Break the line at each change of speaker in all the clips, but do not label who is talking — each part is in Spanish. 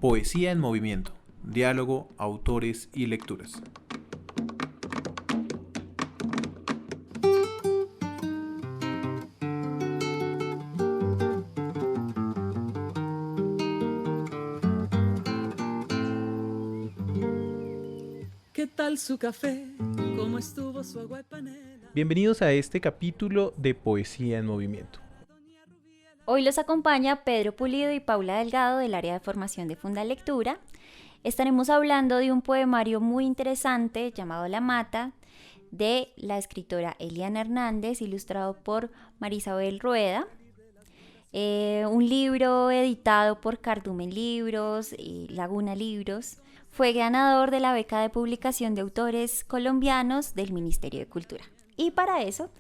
Poesía en movimiento, diálogo, autores y lecturas.
¿Qué tal su café? ¿Cómo estuvo su agua y panela?
Bienvenidos a este capítulo de Poesía en movimiento.
Hoy los acompaña Pedro Pulido y Paula Delgado del área de formación de Fundalectura. Estaremos hablando de un poemario muy interesante llamado La Mata, de la escritora Eliana Hernández, ilustrado por Marisabel Rueda. Un libro editado por Cardumen Libros y Laguna Libros. Fue ganador de la beca de publicación de autores colombianos del Ministerio de Cultura. Y para eso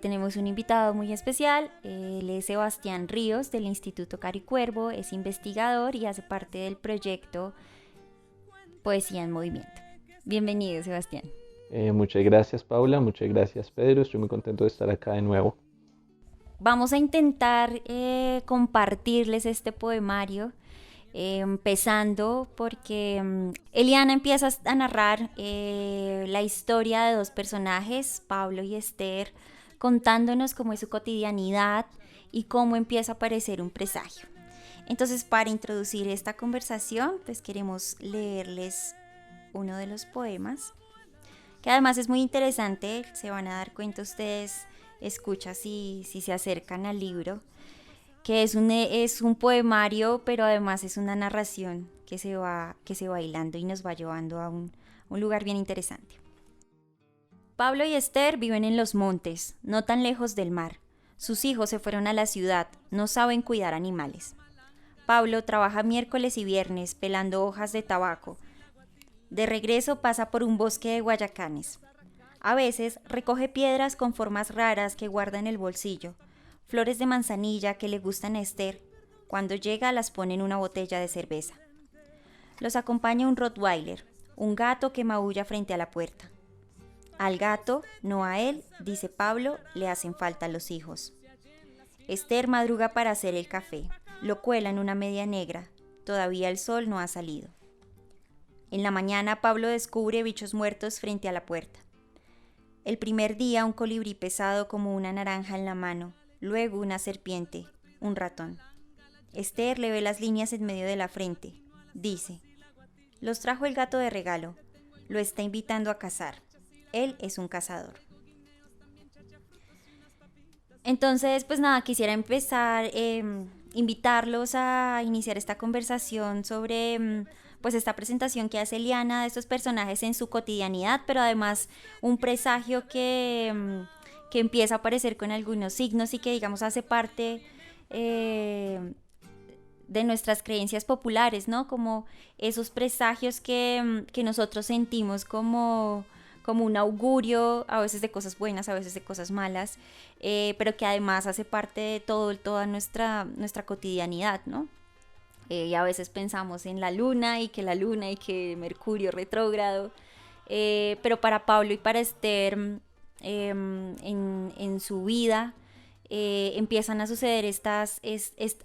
tenemos un invitado muy especial. Él es Sebastián Ríos del Instituto Caricuervo, es investigador y hace parte del proyecto Poesía en Movimiento. Bienvenido, Sebastián.
Muchas gracias, Paula, muchas gracias, Pedro. Estoy muy contento de estar acá de nuevo.
Vamos a intentar compartirles este poemario, empezando porque Eliana empieza a narrar la historia de dos personajes, Pablo y Esther, contándonos cómo es su cotidianidad y cómo empieza a aparecer un presagio. Entonces, para introducir esta conversación, pues queremos leerles uno de los poemas, que además es muy interesante. Se van a dar cuenta ustedes, escucha si se acercan al libro, que es un poemario, pero además es una narración que se va hilando y nos va llevando a un lugar bien interesante. Pablo y Esther viven en los montes, no tan lejos del mar. Sus hijos se fueron a la ciudad, no saben cuidar animales. Pablo trabaja miércoles y viernes pelando hojas de tabaco. De regreso pasa por un bosque de guayacanes. A veces recoge piedras con formas raras que guarda en el bolsillo, flores de manzanilla que le gustan a Esther. Cuando llega las pone en una botella de cerveza. Los acompaña un rottweiler, un gato que maulla frente a la puerta. Al gato, no a él, dice Pablo, le hacen falta los hijos. Esther madruga para hacer el café, lo cuela en una media negra, todavía el sol no ha salido. En la mañana Pablo descubre bichos muertos frente a la puerta. El primer día un colibrí pesado como una naranja en la mano, luego una serpiente, un ratón. Esther le ve las líneas en medio de la frente. Dice: los trajo el gato de regalo, lo está invitando a cazar. Él es un cazador. Entonces, pues nada, quisiera empezar, invitarlos a iniciar esta conversación sobre pues esta presentación que hace Eliana de estos personajes en su cotidianidad, pero además un presagio que empieza a aparecer con algunos signos y que, digamos, hace parte de nuestras creencias populares, ¿no? Como esos presagios que nosotros sentimos como un augurio, a veces de cosas buenas, a veces de cosas malas, pero que además hace parte de toda nuestra cotidianidad, ¿no? Y a veces pensamos en la luna y que Mercurio retrógrado, pero para Pablo y para Esther, en su vida, empiezan a suceder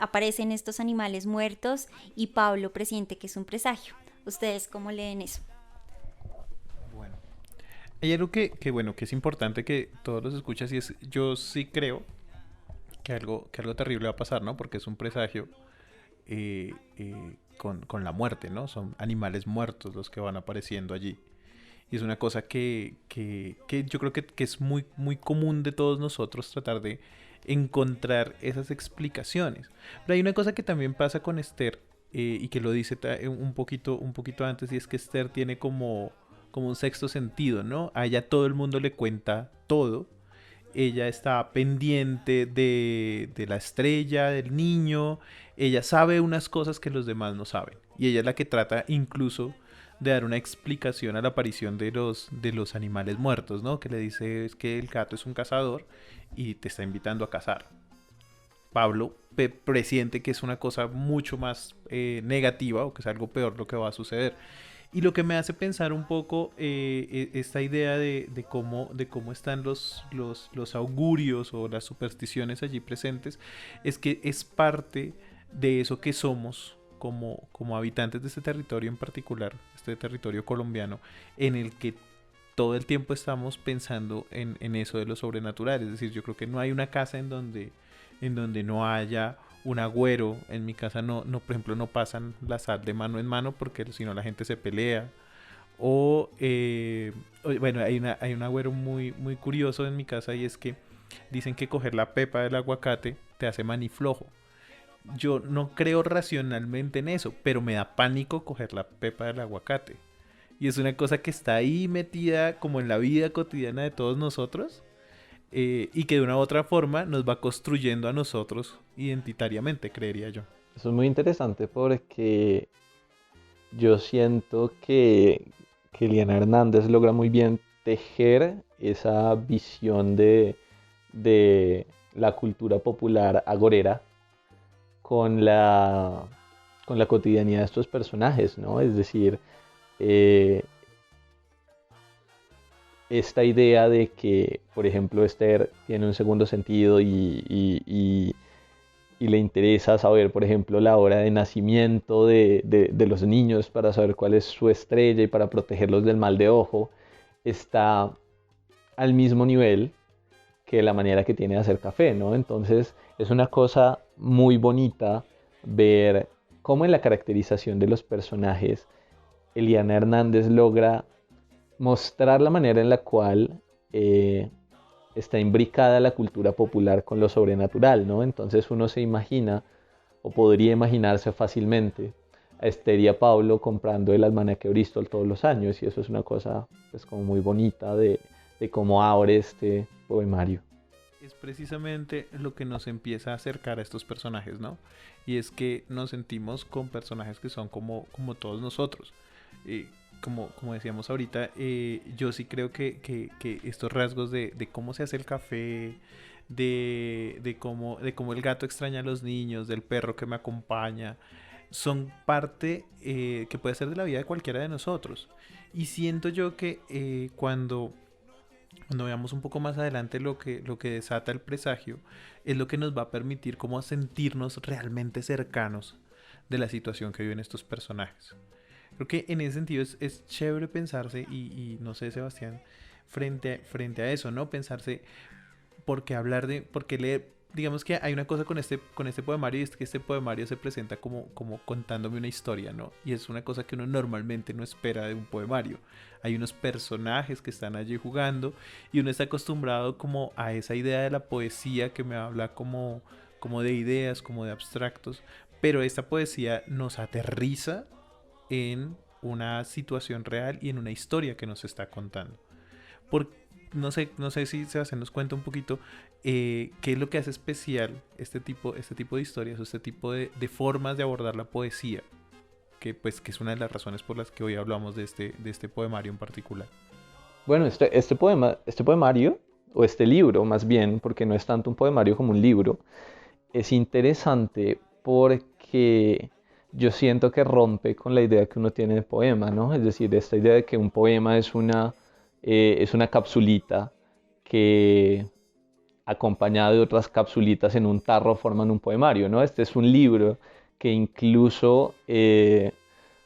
aparecen estos animales muertos y Pablo presiente que es un presagio. ¿Ustedes cómo leen eso?
Bueno, hay algo que es importante que todos los escuchas, y es: yo sí creo que algo terrible va a pasar, ¿no? Porque es un presagio con la muerte, ¿no? Son animales muertos los que van apareciendo allí. Y es una cosa que yo creo que es muy, muy común de todos nosotros, tratar de encontrar esas explicaciones. Pero hay una cosa que también pasa con Esther, y que lo dice un poquito antes, y es que Esther tiene como un sexto sentido, ¿no? A ella todo el mundo le cuenta todo. Ella está pendiente de la estrella, del niño. Ella sabe unas cosas que los demás no saben. Y ella es la que trata incluso de dar una explicación a la aparición de los animales muertos, ¿no? Que le dice: es que el gato es un cazador y te está invitando a cazar. Pablo presiente que es una cosa mucho más negativa, o que es algo peor lo que va a suceder. Y lo que me hace pensar un poco esta idea de cómo están los augurios o las supersticiones allí presentes, es que es parte de eso que somos como habitantes de este territorio en particular, este territorio colombiano, en el que todo el tiempo estamos pensando en eso de lo sobrenatural. Es decir, yo creo que no hay una casa en donde no haya un agüero. En mi casa por ejemplo, no pasan la sal de mano en mano porque si no la gente se pelea. Bueno, hay un agüero muy, muy curioso en mi casa, y es que dicen que coger la pepa del aguacate te hace maniflojo. Yo no creo racionalmente en eso, pero me da pánico coger la pepa del aguacate. Y es una cosa que está ahí metida como en la vida cotidiana de todos nosotros, y que de una u otra forma nos va construyendo a nosotros identitariamente, creería yo.
Eso es muy interesante porque yo siento que Eliana Hernández logra muy bien tejer esa visión de la cultura popular agorera con la cotidianidad de estos personajes, ¿no? Es decir, eh, esta idea de que, por ejemplo, Esther tiene un segundo sentido y le interesa saber, por ejemplo, la hora de nacimiento de los niños para saber cuál es su estrella y para protegerlos del mal de ojo, está al mismo nivel que la manera que tiene de hacer café, ¿no? Entonces es una cosa muy bonita ver cómo en la caracterización de los personajes Eliana Hernández logra mostrar la manera en la cual está imbricada la cultura popular con lo sobrenatural, ¿no? Entonces uno se imagina, o podría imaginarse fácilmente, a Esther y a Pablo comprando el almanaque Bristol todos los años, y eso es una cosa pues como muy bonita de cómo abre este poemario.
Es precisamente lo que nos empieza a acercar a estos personajes, ¿no? Y es que nos sentimos con personajes que son como todos nosotros. Como decíamos ahorita, yo sí creo que estos rasgos de cómo se hace el café, de cómo el gato extraña a los niños, del perro que me acompaña, son parte que puede ser de la vida de cualquiera de nosotros. Y siento yo que cuando veamos un poco más adelante lo que desata el presagio, es lo que nos va a permitir como sentirnos realmente cercanos de la situación que viven estos personajes. Creo que en ese sentido es chévere pensarse, y no sé, Sebastián, frente a eso, ¿no? Pensarse, porque leer, digamos que hay una cosa con este poemario, y es que este poemario se presenta como contándome una historia, ¿no? Y es una cosa que uno normalmente no espera de un poemario. Hay unos personajes que están allí jugando, y uno está acostumbrado como a esa idea de la poesía que me habla como de ideas, como de abstractos, pero esta poesía nos aterriza en una situación real y en una historia que nos está contando. No sé si Sebastián nos cuenta un poquito qué es lo que hace especial este tipo de historias, o este tipo de formas de abordar la poesía, que es una de las razones por las que hoy hablamos de este poemario en particular.
Bueno, este poemario, o este libro más bien, porque no es tanto un poemario como un libro, es interesante porque yo siento que rompe con la idea que uno tiene de poema, ¿no? Es decir, esta idea de que un poema es una capsulita que, acompañada de otras capsulitas en un tarro, forman un poemario, ¿no? Este es un libro que incluso,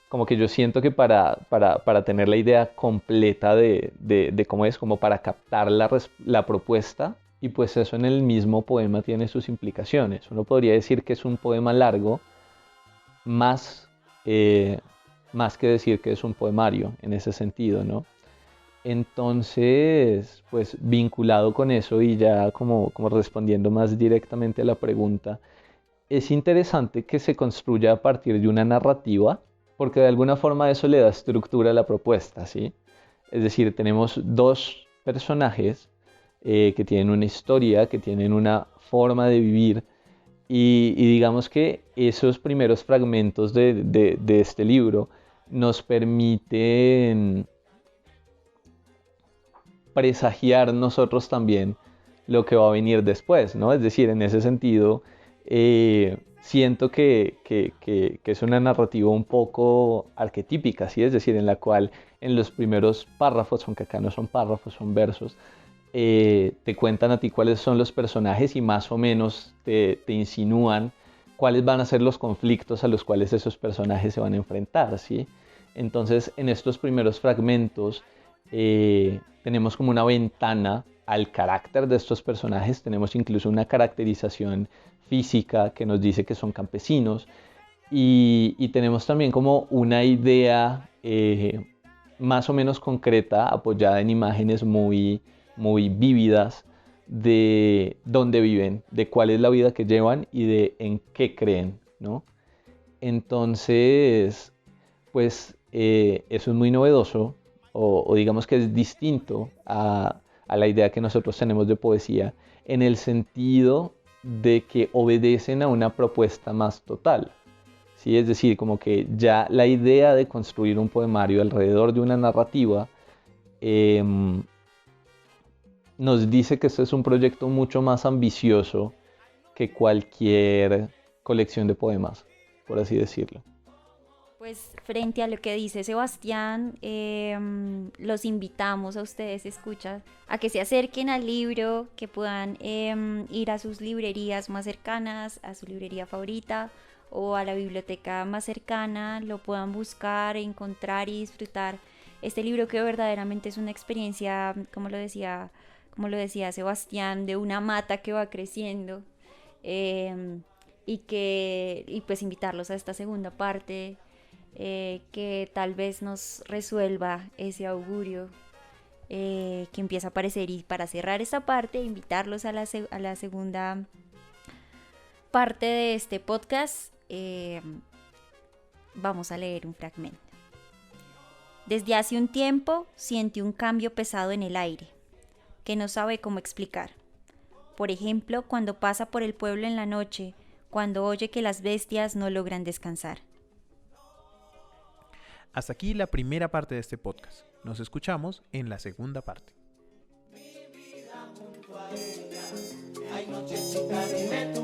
como que yo siento que para tener la idea completa de cómo es, como para captar la propuesta, y pues eso en el mismo poema tiene sus implicaciones. Uno podría decir que es un poema largo, más que decir que es un poemario en ese sentido, ¿no? Entonces, pues vinculado con eso, y ya como respondiendo más directamente a la pregunta, es interesante que se construya a partir de una narrativa, porque de alguna forma eso le da estructura a la propuesta, ¿sí? Es decir, tenemos dos personajes que tienen una historia, que tienen una forma de vivir, y digamos que esos primeros fragmentos de este libro nos permiten presagiar nosotros también lo que va a venir después, ¿no? Es decir, en ese sentido, siento que es una narrativa un poco arquetípica, ¿sí? Es decir, en la cual en los primeros párrafos, aunque acá no son párrafos, son versos, te cuentan a ti cuáles son los personajes, y más o menos te insinúan cuáles van a ser los conflictos a los cuales esos personajes se van a enfrentar, ¿sí? Entonces, en estos primeros fragmentos tenemos como una ventana al carácter de estos personajes, tenemos incluso una caracterización física que nos dice que son campesinos y tenemos también como una idea más o menos concreta, apoyada en imágenes muy vívidas de dónde viven, de cuál es la vida que llevan y de en qué creen, ¿no? Entonces, pues eso es muy novedoso o digamos que es distinto a la idea que nosotros tenemos de poesía en el sentido de que obedecen a una propuesta más total, ¿sí? Es decir, como que ya la idea de construir un poemario alrededor de una narrativa nos dice que este es un proyecto mucho más ambicioso que cualquier colección de poemas, por así decirlo.
Pues frente a lo que dice Sebastián, los invitamos a ustedes, escuchas, a que se acerquen al libro, que puedan ir a sus librerías más cercanas, a su librería favorita o a la biblioteca más cercana, lo puedan buscar, encontrar y disfrutar este libro que verdaderamente es una experiencia, como lo decía Sebastián, de una mata que va creciendo y pues invitarlos a esta segunda parte. Que tal vez nos resuelva ese augurio que empieza a aparecer. Y para cerrar esta parte, invitarlos a la segunda parte de este podcast. Vamos a leer un fragmento. Desde hace un tiempo siente un cambio pesado en el aire, que no sabe cómo explicar. Por ejemplo, cuando pasa por el pueblo en la noche, cuando oye que las bestias no logran descansar.
Hasta aquí la primera parte de este podcast. Nos escuchamos en la segunda parte.
Hay nochecita, dime tú